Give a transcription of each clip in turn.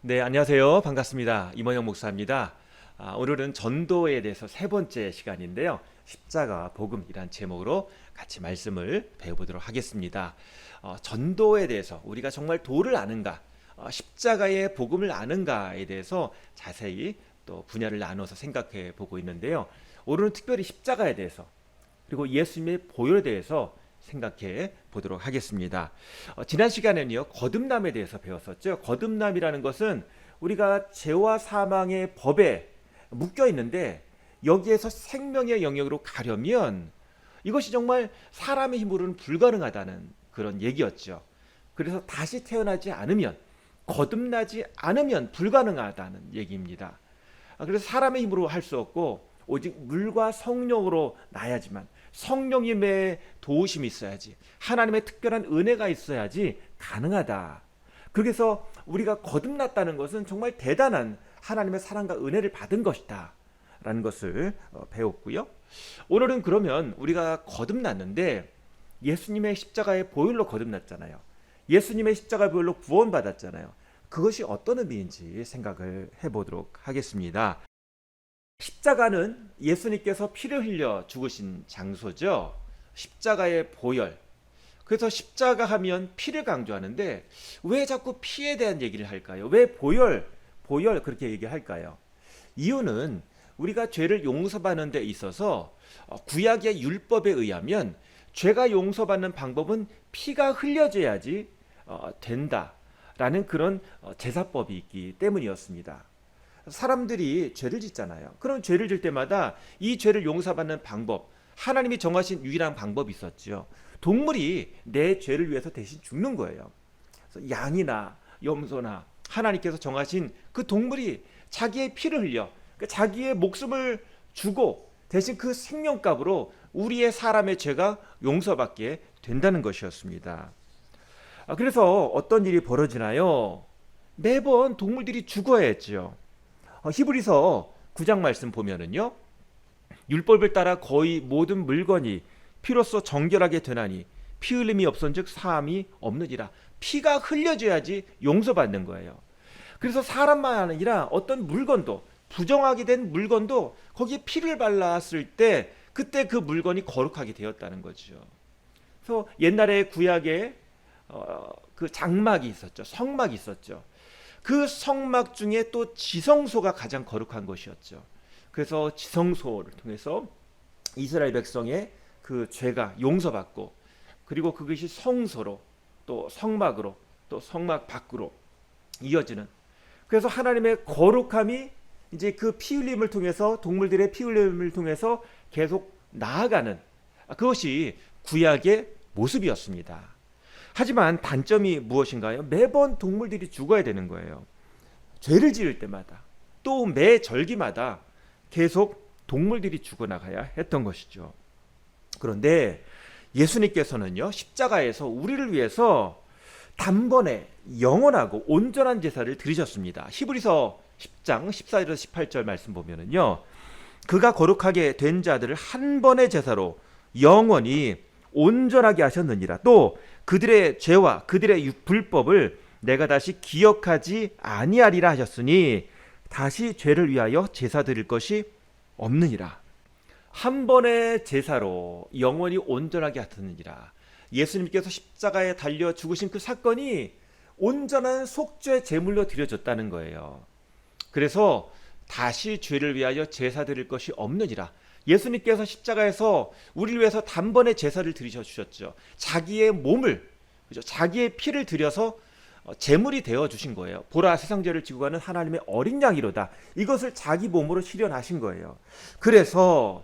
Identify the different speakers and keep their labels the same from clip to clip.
Speaker 1: 네, 안녕하세요. 반갑습니다. 임원영 목사입니다. 오늘은 전도에 대해서 세 번째 시간인데요. 십자가 복음이란 제목으로 같이 말씀을 배워보도록 하겠습니다. 전도에 대해서 우리가 정말 도를 아는가, 십자가의 복음을 아는가에 대해서 자세히 또 분야를 나눠서 생각해 보고 있는데요. 오늘은 특별히 십자가에 대해서 그리고 예수님의 보혈에 대해서 생각해 보도록 하겠습니다. 지난 시간에는요, 거듭남에 대해서 배웠었죠. 거듭남이라는 것은 우리가 죄와 사망의 법에 묶여 있는데 여기에서 생명의 영역으로 가려면 이것이 정말 사람의 힘으로는 불가능하다는 그런 얘기였죠. 그래서 다시 태어나지 않으면, 거듭나지 않으면 불가능하다는 얘기입니다. 그래서 사람의 힘으로 할 수 없고 오직 물과 성령으로 나야지만, 성령님의 도우심이 있어야지, 하나님의 특별한 은혜가 있어야지 가능하다. 그래서 우리가 거듭났다는 것은 정말 대단한 하나님의 사랑과 은혜를 받은 것이다 라는 것을 배웠고요. 오늘은 그러면 우리가 거듭났는데 예수님의 십자가의 보혈로 거듭났잖아요. 예수님의 십자가의 보혈로 구원받았잖아요. 그것이 어떤 의미인지 생각을 해보도록 하겠습니다. 십자가는 예수님께서 피를 흘려 죽으신 장소죠. 십자가의 보혈. 그래서 십자가 하면 피를 강조하는데 왜 자꾸 피에 대한 얘기를 할까요? 왜 보혈 그렇게 얘기할까요? 이유는 우리가 죄를 용서받는 데 있어서 구약의 율법에 의하면 죄가 용서받는 방법은 피가 흘려져야지 된다라는 그런 제사법이 있기 때문이었습니다. 사람들이 죄를 짓잖아요. 그럼 죄를 질 때마다 이 죄를 용서받는 방법, 하나님이 정하신 유일한 방법이 있었죠. 동물이 내 죄를 위해서 대신 죽는 거예요. 그래서 양이나 염소나 하나님께서 정하신 그 동물이 자기의 피를 흘려, 그러니까 자기의 목숨을 주고 대신 그 생명값으로 우리의 사람의 죄가 용서받게 된다는 것이었습니다. 그래서 어떤 일이 벌어지나요? 매번 동물들이 죽어야 했죠. 히브리서 9장 말씀 보면은요, 율법을 따라 거의 모든 물건이 피로써 정결하게 되나니 피 흘림이 없은즉 사함이 없느니라. 피가 흘려져야지 용서받는 거예요. 그래서 사람만 아니라 어떤 물건도, 부정하게 된 물건도 거기에 피를 발랐을 때 그때 그 물건이 거룩하게 되었다는 거죠. 그래서 옛날에 구약에 그 장막이 있었죠. 성막이 있었죠. 그 성막 중에 또 지성소가 가장 거룩한 것이었죠. 그래서 지성소를 통해서 이스라엘 백성의 그 죄가 용서받고, 그리고 그것이 성소로, 또 성막으로, 또 성막 밖으로 이어지는, 그래서 하나님의 거룩함이 이제 그 피 흘림을 통해서, 동물들의 피 흘림을 통해서 계속 나아가는, 그것이 구약의 모습이었습니다. 하지만 단점이 무엇인가요? 매번 동물들이 죽어야 되는 거예요. 죄를 지을 때마다, 또 매 절기마다 계속 동물들이 죽어나가야 했던 것이죠. 그런데 예수님께서는요, 십자가에서 우리를 위해서 단번에 영원하고 온전한 제사를 드리셨습니다. 히브리서 10장 14절에서 18절 말씀 보면은요, 그가 거룩하게 된 자들을 한 번의 제사로 영원히 온전하게 하셨느니라. 또 그들의 죄와 그들의 불법을 내가 다시 기억하지 아니하리라 하셨으니 다시 죄를 위하여 제사 드릴 것이 없느니라. 한 번의 제사로 영원히 온전하게 하셨느니라. 예수님께서 십자가에 달려 죽으신 그 사건이 온전한 속죄 제물로 드려졌다는 거예요. 그래서 다시 죄를 위하여 제사 드릴 것이 없느니라. 예수님께서 십자가에서 우리를 위해서 단번에 제사를 드리셔 주셨죠. 자기의 몸을, 그죠? 자기의 피를 드려서 제물이 되어 주신 거예요. 보라, 세상 죄를 지고 가는 하나님의 어린 양이로다. 이것을 자기 몸으로 실현하신 거예요. 그래서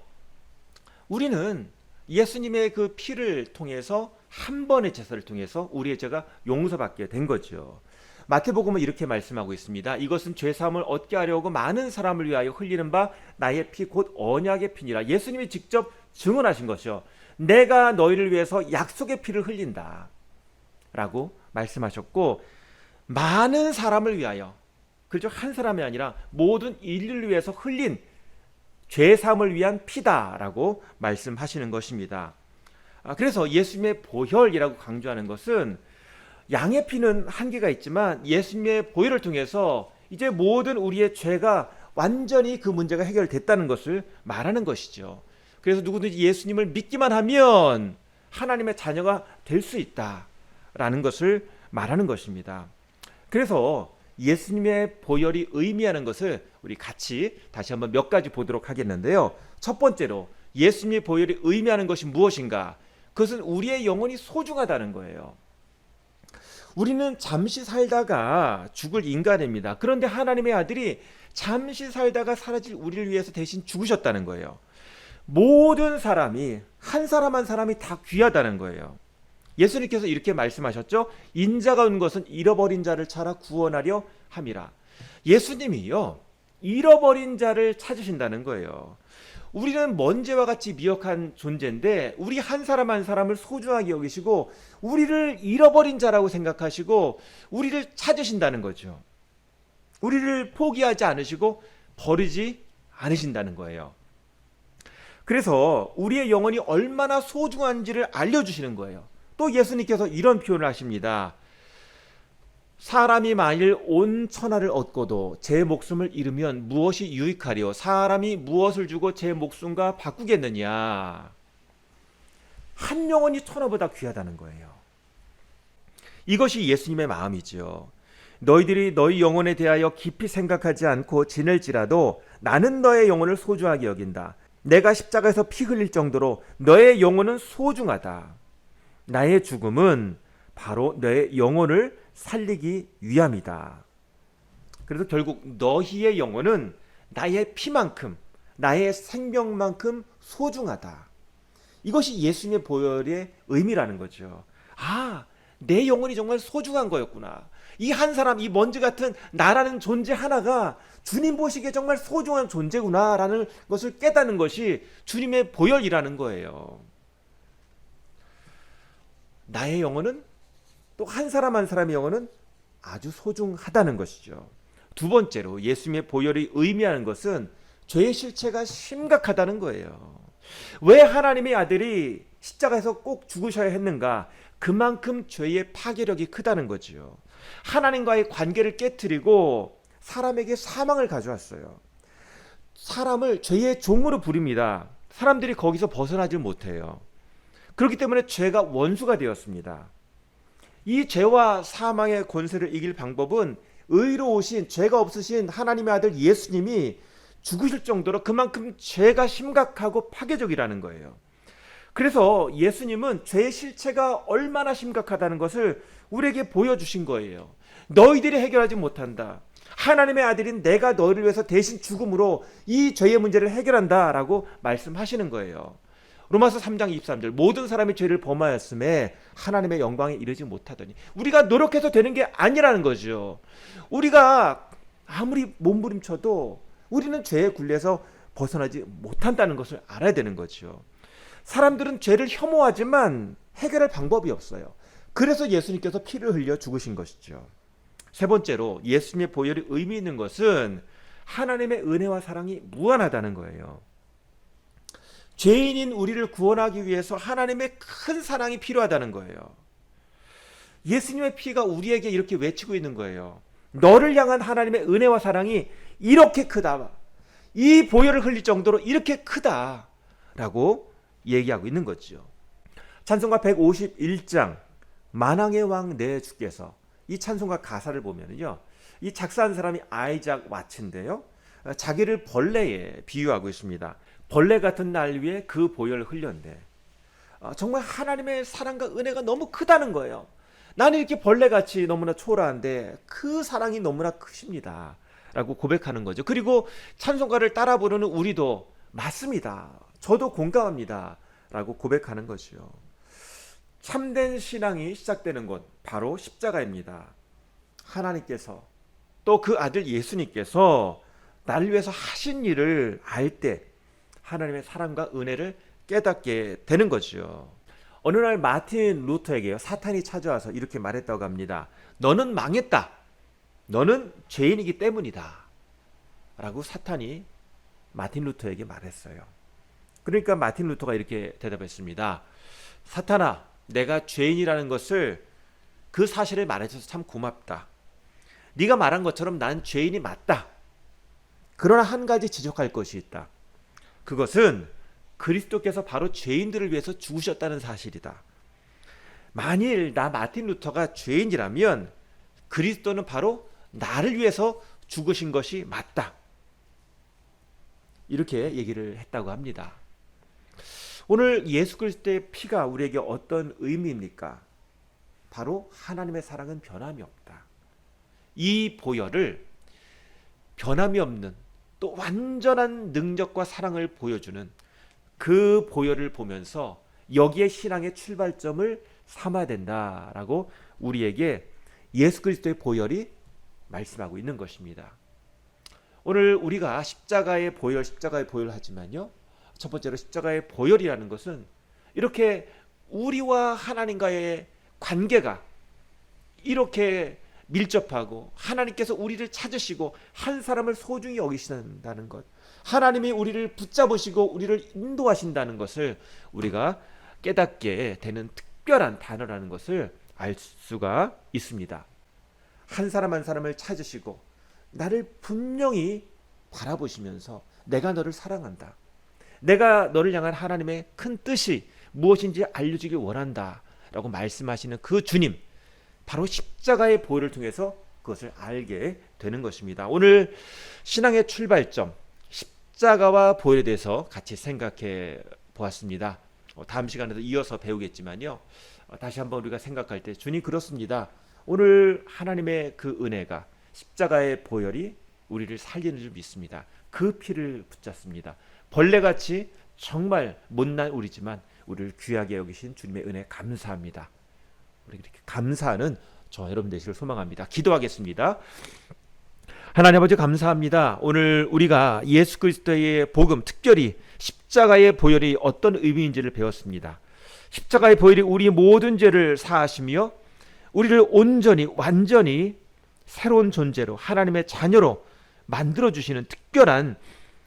Speaker 1: 우리는 예수님의 그 피를 통해서, 한 번의 제사를 통해서 우리의 죄가 용서받게 된 거죠. 마태복음은 이렇게 말씀하고 있습니다. 이것은 죄사함을 얻게 하려고 많은 사람을 위하여 흘리는 바 나의 피 곧 언약의 피니라. 예수님이 직접 증언하신 것이요. 내가 너희를 위해서 약속의 피를 흘린다 라고 말씀하셨고, 많은 사람을 위하여, 그렇죠? 한 사람이 아니라 모든 인류를 위해서 흘린 죄사함을 위한 피다라고 말씀하시는 것입니다. 그래서 예수님의 보혈이라고 강조하는 것은 양의 피는 한계가 있지만 예수님의 보혈을 통해서 이제 모든 우리의 죄가 완전히 그 문제가 해결됐다는 것을 말하는 것이죠. 그래서 누구든지 예수님을 믿기만 하면 하나님의 자녀가 될 수 있다라는 것을 말하는 것입니다. 그래서 예수님의 보혈이 의미하는 것을 우리 같이 다시 한번 몇 가지 보도록 하겠는데요. 첫 번째로 예수님의 보혈이 의미하는 것이 무엇인가? 그것은 우리의 영혼이 소중하다는 거예요. 우리는 잠시 살다가 죽을 인간입니다. 그런데 하나님의 아들이 잠시 살다가 사라질 우리를 위해서 대신 죽으셨다는 거예요. 모든 사람이 한 사람 한 사람이 다 귀하다는 거예요. 예수님께서 이렇게 말씀하셨죠. 인자가 온 것은 잃어버린 자를 찾아 구원하려 함이라. 예수님이요, 잃어버린 자를 찾으신다는 거예요. 우리는 먼지와 같이 미혹한 존재인데 우리 한 사람 한 사람을 소중하게 여기시고 우리를 잃어버린 자라고 생각하시고 우리를 찾으신다는 거죠. 우리를 포기하지 않으시고 버리지 않으신다는 거예요. 그래서 우리의 영혼이 얼마나 소중한지를 알려주시는 거예요. 또 예수님께서 이런 표현을 하십니다. 사람이 만일 온 천하를 얻고도 제 목숨을 잃으면 무엇이 유익하리요? 사람이 무엇을 주고 제 목숨과 바꾸겠느냐? 한 영혼이 천하보다 귀하다는 거예요. 이것이 예수님의 마음이죠. 너희들이 너희 영혼에 대하여 깊이 생각하지 않고 지낼지라도 나는 너의 영혼을 소중하게 여긴다. 내가 십자가에서 피 흘릴 정도로 너의 영혼은 소중하다. 나의 죽음은 바로 너의 영혼을 살리기 위함이다. 그래서 결국 너희의 영혼은 나의 피만큼, 나의 생명만큼 소중하다. 이것이 예수님의 보혈의 의미라는 거죠. 아, 내 영혼이 정말 소중한 거였구나. 이 한 사람, 이 먼지 같은 나라는 존재 하나가 주님 보시기에 정말 소중한 존재구나라는 것을 깨닫는 것이 주님의 보혈이라는 거예요. 나의 영혼은 또 한 사람 한 사람의 영혼은 아주 소중하다는 것이죠. 두 번째로 예수님의 보혈이 의미하는 것은 죄의 실체가 심각하다는 거예요. 왜 하나님의 아들이 십자가에서 꼭 죽으셔야 했는가? 그만큼 죄의 파괴력이 크다는 거지요. 하나님과의 관계를 깨트리고 사람에게 사망을 가져왔어요. 사람을 죄의 종으로 부립니다. 사람들이 거기서 벗어나질 못해요. 그렇기 때문에 죄가 원수가 되었습니다. 이 죄와 사망의 권세를 이길 방법은 의로우신 죄가 없으신 하나님의 아들 예수님이 죽으실 정도로 그만큼 죄가 심각하고 파괴적이라는 거예요. 그래서 예수님은 죄의 실체가 얼마나 심각하다는 것을 우리에게 보여주신 거예요. 너희들이 해결하지 못한다. 하나님의 아들인 내가 너희를 위해서 대신 죽음으로 이 죄의 문제를 해결한다라고 말씀하시는 거예요. 로마서 3장 23절 모든 사람이 죄를 범하였음에 하나님의 영광에 이르지 못하더니 우리가 노력해서 되는 게 아니라는 거죠. 우리가 아무리 몸부림쳐도 우리는 죄에 굴려서 벗어나지 못한다는 것을 알아야 되는 거죠. 사람들은 죄를 혐오하지만 해결할 방법이 없어요. 그래서 예수님께서 피를 흘려 죽으신 것이죠. 세 번째로 예수님의 보혈이 의미 있는 것은 하나님의 은혜와 사랑이 무한하다는 거예요. 죄인인 우리를 구원하기 위해서 하나님의 큰 사랑이 필요하다는 거예요. 예수님의 피가 우리에게 이렇게 외치고 있는 거예요. 너를 향한 하나님의 은혜와 사랑이 이렇게 크다. 이 보혈을 흘릴 정도로 이렇게 크다라고 얘기하고 있는 거죠. 찬송가 151장 만왕의 왕 내 주께서 이 찬송가 가사를 보면요, 이 작사한 사람이 아이작 와츠인데요, 자기를 벌레에 비유하고 있습니다. 벌레 같은 날 위에 그 보혈을 흘렸는데 정말 하나님의 사랑과 은혜가 너무 크다는 거예요. 나는 이렇게 벌레같이 너무나 초라한데 그 사랑이 너무나 크십니다 라고 고백하는 거죠. 그리고 찬송가를 따라 부르는 우리도 맞습니다, 저도 공감합니다 라고 고백하는 거죠. 참된 신앙이 시작되는 곳 바로 십자가입니다. 하나님께서 또 그 아들 예수님께서 나를 위해서 하신 일을 알 때 하나님의 사랑과 은혜를 깨닫게 되는 거죠. 어느 날 마틴 루터에게요, 사탄이 찾아와서 이렇게 말했다고 합니다. 너는 망했다. 너는 죄인이기 때문이다 라고 사탄이 마틴 루터에게 말했어요. 그러니까 마틴 루터가 이렇게 대답했습니다. 사탄아, 내가 죄인이라는 것을 그 사실을 말해줘서 참 고맙다. 네가 말한 것처럼 난 죄인이 맞다. 그러나 한 가지 지적할 것이 있다. 그것은 그리스도께서 바로 죄인들을 위해서 죽으셨다는 사실이다. 만일 나 마틴 루터가 죄인이라면 그리스도는 바로 나를 위해서 죽으신 것이 맞다. 이렇게 얘기를 했다고 합니다. 오늘 예수 그리스도의 피가 우리에게 어떤 의미입니까? 바로 하나님의 사랑은 변함이 없다. 이 보혈을 변함이 없는 또 완전한 능력과 사랑을 보여주는 그 보혈을 보면서 여기에 신앙의 출발점을 삼아야 된다라고 우리에게 예수 그리스도의 보혈이 말씀하고 있는 것입니다. 오늘 우리가 십자가의 보혈 하지만요. 첫 번째로 십자가의 보혈이라는 것은 이렇게 우리와 하나님과의 관계가 이렇게 밀접하고 하나님께서 우리를 찾으시고 한 사람을 소중히 여기신다는 것, 하나님이 우리를 붙잡으시고 우리를 인도하신다는 것을 우리가 깨닫게 되는 특별한 단어라는 것을 알 수가 있습니다. 한 사람 한 사람을 찾으시고 나를 분명히 바라보시면서 내가 너를 사랑한다, 내가 너를 향한 하나님의 큰 뜻이 무엇인지 알려주길 원한다 라고 말씀하시는 그 주님, 바로 십자가의 보혈을 통해서 그것을 알게 되는 것입니다. 오늘 신앙의 출발점, 십자가와 보혈에 대해서 같이 생각해 보았습니다. 다음 시간에도 이어서 배우겠지만요. 다시 한번 우리가 생각할 때 주님 그렇습니다. 오늘 하나님의 그 은혜가 십자가의 보혈이 우리를 살리는 줄 믿습니다. 그 피를 붙잡습니다. 벌레같이 정말 못난 우리지만 우리를 귀하게 여기신 주님의 은혜 감사합니다. 우리 이렇게 감사하는 저 여러분 되시길 소망합니다. 기도하겠습니다. 하나님 아버지 감사합니다. 오늘 우리가 예수 그리스도의 복음, 특별히 십자가의 보혈이 어떤 의미인지를 배웠습니다. 십자가의 보혈이 우리 모든 죄를 사하시며 우리를 온전히 완전히 새로운 존재로 하나님의 자녀로 만들어주시는 특별한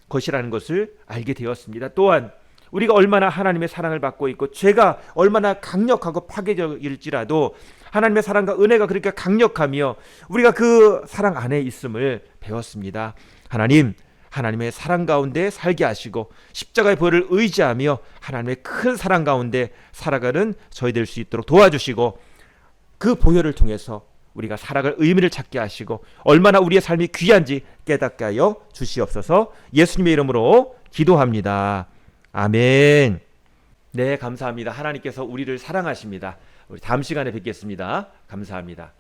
Speaker 1: 것이라는 것을 알게 되었습니다. 또한 우리가 얼마나 하나님의 사랑을 받고 있고 죄가 얼마나 강력하고 파괴적일지라도 하나님의 사랑과 은혜가 그렇게 강력하며 우리가 그 사랑 안에 있음을 배웠습니다. 하나님, 하나님의 사랑 가운데 살게 하시고 십자가의 보혈을 의지하며 하나님의 큰 사랑 가운데 살아가는 저희 될 수 있도록 도와주시고 그 보혈을 통해서 우리가 살아갈 의미를 찾게 하시고 얼마나 우리의 삶이 귀한지 깨닫게 하여 주시옵소서. 예수님의 이름으로 기도합니다. 아멘. 네, 감사합니다. 하나님께서 우리를 사랑하십니다. 우리 다음 시간에 뵙겠습니다. 감사합니다.